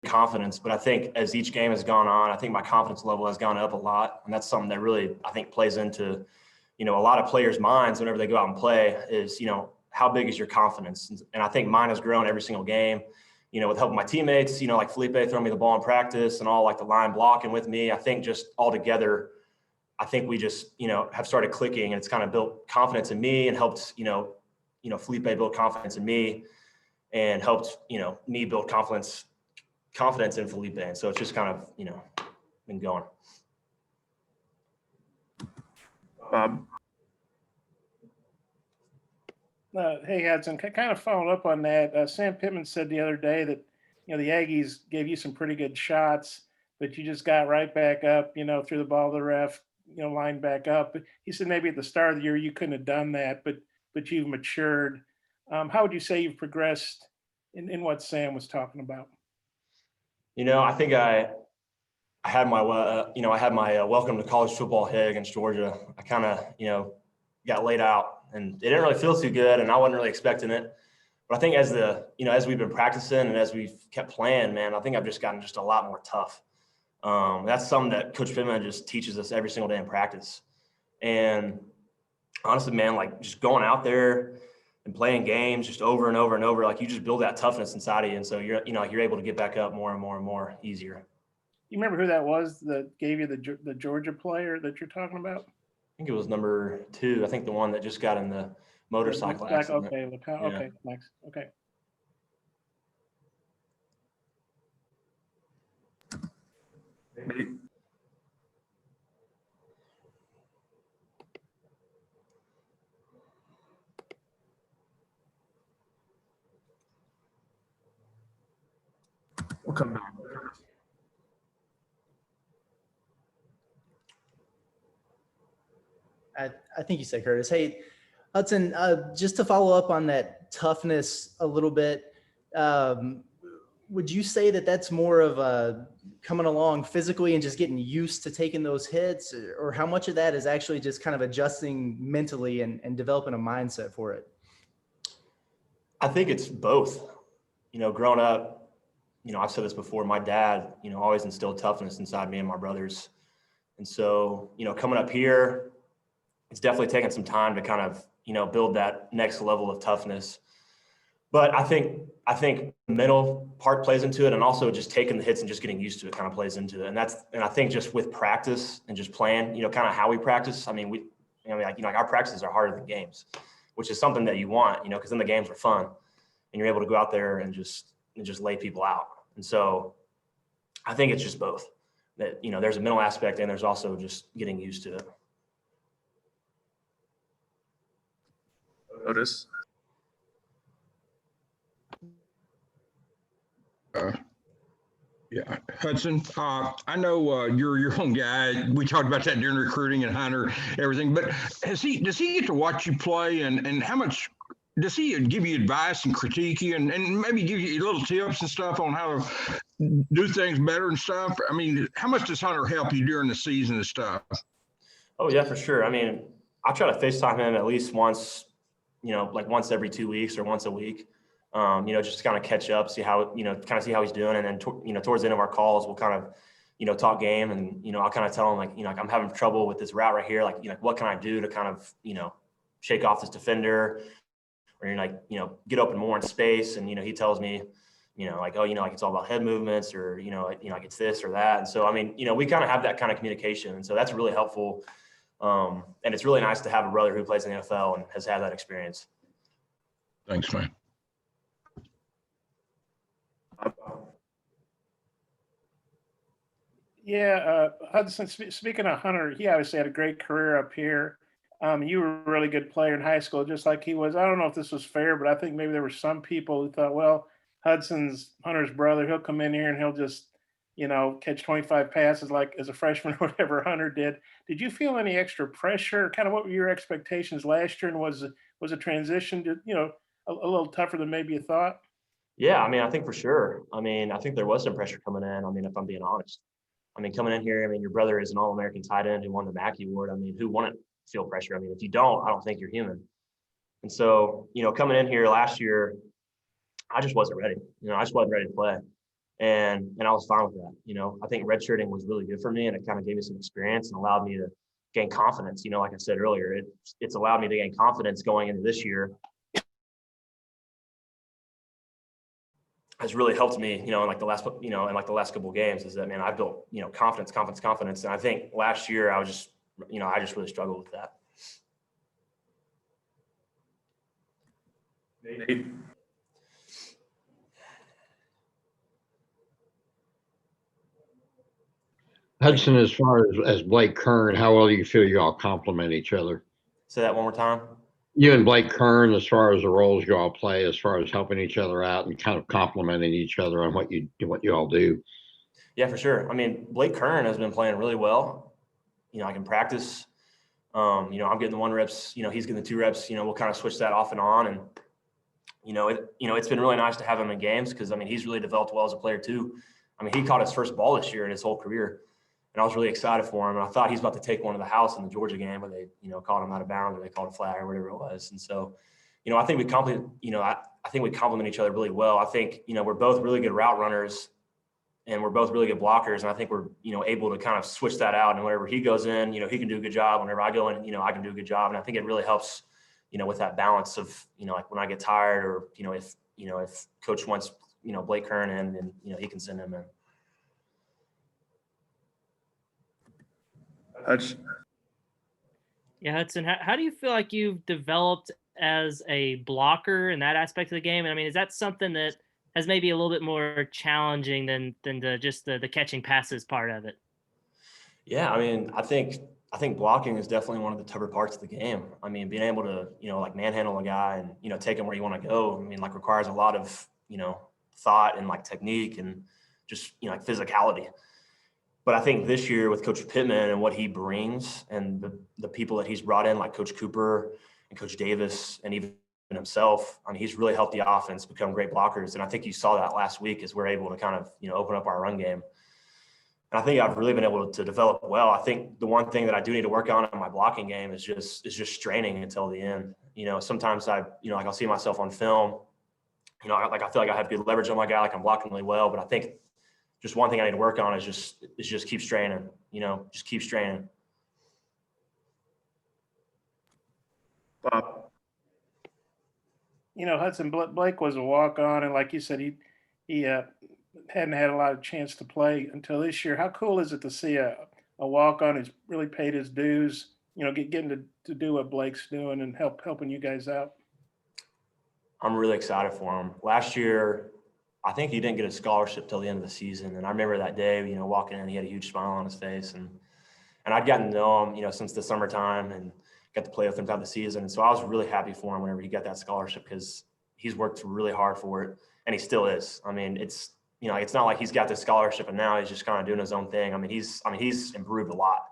confidence, but I think as each game has gone on, I think my confidence level has gone up a lot. And that's something that really, I think, plays into, a lot of players' minds whenever they go out and play is, how big is your confidence? And I think mine has grown every single game, with helping my teammates, like Felipe throwing me the ball in practice and all like the line blocking with me. I think just all together, I think we just, have started clicking, and it's kind of built confidence in me and helped, Felipe build confidence in me and helped, me build confidence in Felipe. And so it's just kind of, been going. Bob. Hey, Hudson, kind of following up on that. Sam Pittman said the other day that, the Aggies gave you some pretty good shots, but you just got right back up, threw the ball to the ref, lined back up. He said maybe at the start of the year you couldn't have done that, but you've matured. How would you say you've progressed in what Sam was talking about? I think I had my, welcome to college football hit against Georgia. I kind of, got laid out, and it didn't really feel too good, and I wasn't really expecting it. But I think as we've been practicing and as we've kept playing, man, I think I've just gotten just a lot more tough. That's something that Coach Pittman just teaches us every single day in practice. And honestly, man, like just going out there and playing games just over and over and over, like you just build that toughness inside of you. And so you're able to get back up more and more and more easier. You remember who that was that gave you the Georgia player that you're talking about? I think it was number 2. I think the one that just got in the motorcycle accident. Okay, okay, thanks. Okay. We'll come back. I think you said Curtis. Hey, Hudson, just to follow up on that toughness a little bit, would you say that that's more of a coming along physically and just getting used to taking those hits, or how much of that is actually just kind of adjusting mentally and developing a mindset for it? I think it's both. Growing up, I've said this before, my dad, always instilled toughness inside me and my brothers. And so, coming up here, it's definitely taken some time to kind of, build that next level of toughness. But I think the mental part plays into it, and also just taking the hits and just getting used to it kind of plays into it. And I think just with practice and just playing, kind of how we practice. I mean, our practices are harder than games, which is something that you want, because then the games are fun and you're able to go out there and just lay people out. And so I think it's just both. That, there's a mental aspect and there's also just getting used to it. Otis. Yeah, Hudson, I know you're your own guy. We talked about that during recruiting and Hunter, everything, but does he get to watch you play, and how much does he give you advice and critique you and maybe give you little tips and stuff on how to do things better and stuff? I mean, how much does Hunter help you during the season and stuff? Oh yeah, for sure. I mean, I try to FaceTime him at least once, like once every 2 weeks or once a week. Just to kind of catch up, see how, kind of see how he's doing. And then, towards the end of our calls, we'll kind of, talk game, and, I'll kind of tell him like, I'm having trouble with this route right here. Like, what can I do to kind of, shake off this defender, or get open more in space. And, he tells me, like, oh, like it's all about head movements, or, like it's this or that. And so, I mean, we kind of have that kind of communication. And so that's really helpful. And it's really nice to have a brother who plays in the NFL and has had that experience. Thanks, man. Yeah, Hudson, speaking of Hunter, he obviously had a great career up here. You were a really good player in high school, just like he was. I don't know if this was fair, but I think maybe there were some people who thought, well, Hudson's Hunter's brother. He'll come in here and he'll just, catch 25 passes like as a freshman or whatever Hunter did. Did you feel any extra pressure? Kind of what were your expectations last year, and was a transition to, a little tougher than maybe you thought? Yeah, I mean, I think for sure. I mean, I think there was some pressure coming in. I mean, if I'm being honest. I mean, coming in here, I mean, your brother is an All-American tight end who won the Mackey Award. I mean, who wouldn't feel pressure? I mean, if you don't, I don't think you're human. And so, coming in here last year, I just wasn't ready. I just wasn't ready to play. And I was fine with that. I think redshirting was really good for me, and it kind of gave me some experience and allowed me to gain confidence. Like I said earlier, it's allowed me to gain confidence going into this year. Has really helped me, in like the last couple of games, is that, man, I built, confidence. And I think last year I just really struggled with that. Nate, Hudson, as far as Blake Kern, how well do you feel you all complement each other? Say that one more time. You and Blake Kern, as far as the roles you all play, as far as helping each other out and kind of complimenting each other on what you all do. Yeah, for sure. I mean, Blake Kern has been playing really well. I can practice. I'm getting the 1 reps. He's getting the 2 reps. We'll kind of switch that off and on. And it's been really nice to have him in games because, I mean, he's really developed well as a player too. I mean, he caught his first ball this year in his whole career, and I was really excited for him. And I thought he's about to take one to the house in the Georgia game where they, caught him out of bounds or they called a flag or whatever it was. And so, I think we complement each other really well. I think, we're both really good route runners and we're both really good blockers. And I think we're, able to kind of switch that out. And whenever he goes in, he can do a good job. Whenever I go in, I can do a good job. And I think it really helps, with that balance of, like when I get tired or, if coach wants, Blake Kern in, then, he can send him in. Hudson. Yeah, Hudson, how do you feel like you've developed as a blocker in that aspect of the game? And I mean, is that something that has maybe a little bit more challenging than just the catching passes part of it? Yeah, I mean, I think blocking is definitely one of the tougher parts of the game. I mean, being able to, like manhandle a guy and, take him where you want to go, I mean, like requires a lot of, thought and like technique and just, like physicality. But I think this year with Coach Pittman and what he brings and the people that he's brought in, like Coach Cooper and Coach Davis and even himself, I mean, he's really helped the offense become great blockers. And I think you saw that last week as we're able to kind of, open up our run game. And I think I've really been able to develop well. I think the one thing that I do need to work on in my blocking game is just straining until the end. Sometimes like I'll see myself on film, like I feel like I have good leverage on my guy, like I'm blocking really well. But I think just one thing I need to work on is just keep straining, just keep straining. Bob. Hudson, Blake was a walk-on, and like you said, he hadn't had a lot of chance to play until this year. How cool is it to see a walk-on who's really paid his dues, getting to do what Blake's doing and helping you guys out? I'm really excited for him. Last year, I think he didn't get a scholarship till the end of the season. And I remember that day, walking in, he had a huge smile on his face. And I'd gotten to know him, since the summertime and got to play with him throughout the season. And so I was really happy for him whenever he got that scholarship because he's worked really hard for it. And he still is. I mean, it's not like he's got this scholarship and now he's just kind of doing his own thing. I mean, he's improved a lot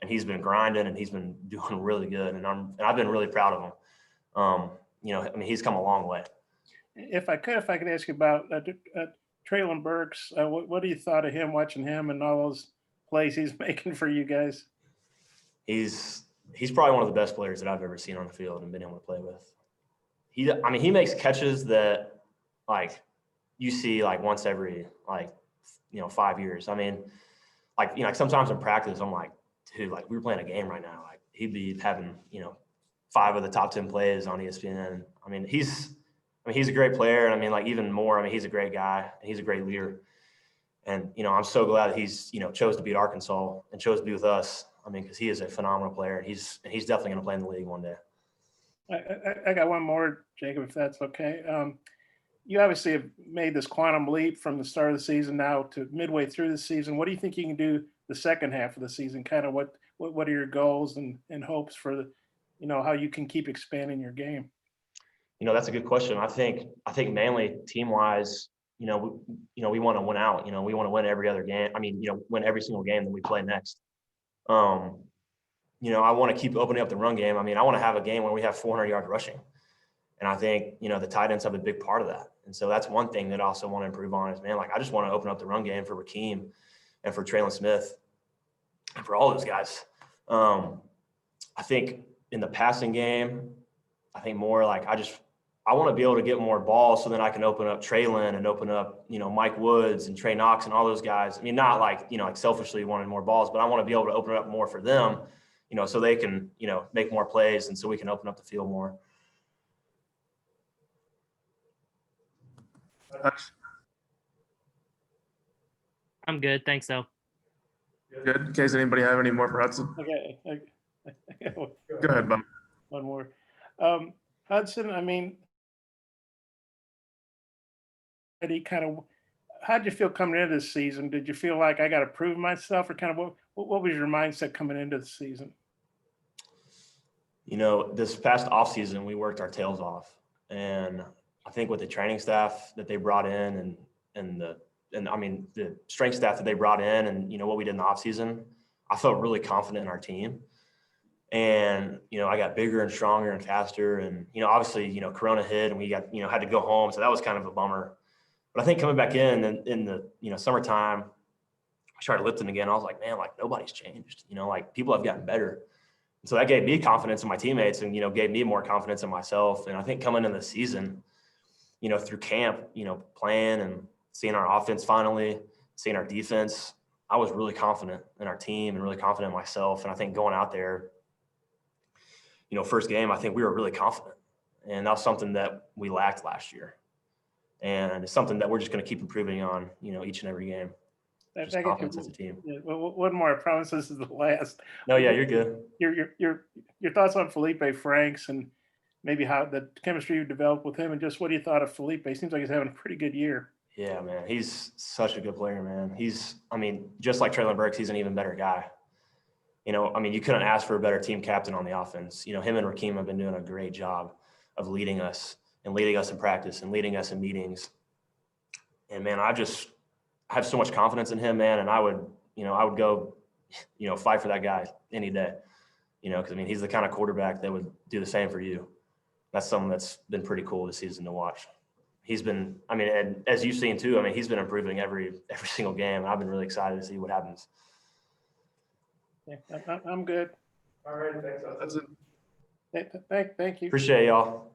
and he's been grinding and he's been doing really good. And I've been really proud of him. He's come a long way. If I could ask you about Traylon Burks, what do you thought of him, watching him and all those plays he's making for you guys? He's probably one of the best players that I've ever seen on the field and been able to play with. He makes catches that like you see like once every 5 years. I mean, like sometimes in practice I'm like, dude, like we were playing a game right now. Like he'd be having 5 of the top 10 plays on ESPN. I mean, he's a great player. And I mean, like even more, he's a great guy and he's a great leader. And, I'm so glad that he's, chose to be at Arkansas and chose to be with us. I mean, because he is a phenomenal player. And he's definitely going to play in the league one day. I got one more, Jacob, if that's okay. You obviously have made this quantum leap from the start of the season now to midway through the season. What do you think you can do the second half of the season? Kind of what are your goals and hopes for the, how you can keep expanding your game? That's a good question. I think mainly team wise, we want to win out. We want to win every other game. Win every single game that we play next. I want to keep opening up the run game. I want to have a game where we have 400 yards rushing. And I think, the tight ends have a big part of that. And so that's one thing that I also want to improve on is, I just want to open up the run game for Rakeem and for Traylon Smith and for all those guys. I think in the passing game, I think more like I I want to be able to get more balls so then I can open up Traylon and open up, Mike Woods and Trey Knox and all those guys. I mean, not like, like selfishly wanting more balls, but I want to be able to open up more for them, so they can, make more plays and so we can open up the field more. Hutch, I'm good. Thanks, though. good. In case anybody have any more for Hudson. Okay. Go ahead, Bob. One more. Hudson, I mean, how'd you feel coming into this season? Did you feel like I got to prove myself, or kind of what was your mindset coming into the season? This past offseason, we worked our tails off. And I think with the training staff that they brought in and the strength staff that they brought in and, what we did in the offseason, I felt really confident in our team. And, I got bigger and stronger and faster. And, obviously, Corona hit and we got, had to go home. So that was kind of a bummer. But I think coming back in the, summertime, I started lifting again. I was like, man, like nobody's changed, like people have gotten better. And so that gave me confidence in my teammates and, gave me more confidence in myself. And I think coming into the season, through camp, playing and seeing our offense finally, seeing our defense, I was really confident in our team and really confident in myself. And I think going out there, first game, I think we were really confident. And that was something that we lacked last year. And it's something that we're just going to keep improving on, each and every game. Just confidence as a team. Yeah, one more. I promise this is the last. No, yeah, you're good. Your thoughts on Felipe Franks and maybe how the chemistry you developed with him, and just what you thought of Felipe? Seems like he's having a pretty good year. Yeah, man, he's such a good player, man. Just like Traylon Burks, he's an even better guy. You couldn't ask for a better team captain on the offense. Him and Rakeem have been doing a great job of leading us in practice and leading us in meetings. And man, I have so much confidence in him, man. And I would go, fight for that guy any day, because he's the kind of quarterback that would do the same for you. That's something that's been pretty cool this season to watch. He's been, and as you've seen too, he's been improving every single game. And I've been really excited to see what happens. Yeah, I'm good. All right, thanks. That's it. Thank you. Appreciate y'all.